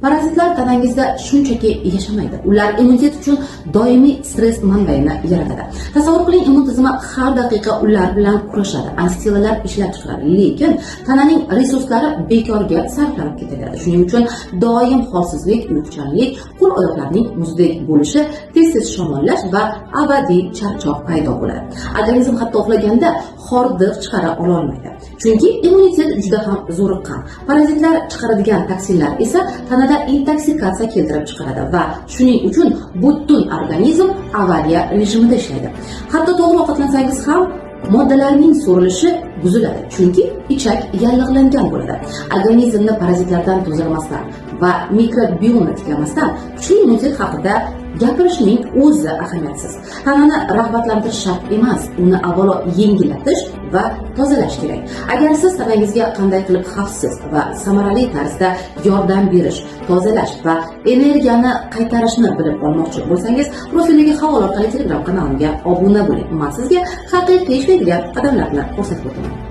Parazitlar tanangizda shunchaki yashamaydi. Ular immunitet uchun doimiy stress manbaini yaratadi. Tasavvur qiling, immun tizimi har daqiqa ular bilan kurashadi, antisellalar ishlab chiqaradi, lekin tananing resurslari bekorga sarflanib ketaveradi. Shuning uchun doim holsizlik, uyquchanlik, qo'l-oyoqlarning muzdek bo'lishi, tez-tez shamollash va abadiy charchoq paydo bo'ladi. Organizm hatto uxlaganda hordiq chiqara olmaydi. Chunki immunitet juda ham zo'riqqan. Parazitlar chiqaradigan toksinlar esa tanada intoksikatsiya keltirib chiqaradi va shuning uchun butun organizm avariya rejimida ishlaydi. Hatto to'g'ri ovqatlansangiz ham moddalarning so'rilishi buziladi, chunki ichak yallig'langan bo'ladi. Organizmni parazitlardan tozalamasdan va mikrobiomni tiklamasdan kuchli immunitet haqida gapirishning o'zi ahamiyatsiz. Tanani rag'batlantirish shart emas, uni avvalo yengillatish va tozalash kerak. Agar siz tanangizga qanday qilib xavfsiz va samarali tarzda yordam berish, tozalash va energiyani qaytarishni bilib olmoqchi bo'lsangiz, profildagi havola orqali Telegram kanalimga obuna bo'ling. Men sizga haqiqiy ishlaydigan qadamlarni ko'rsatib o'taman.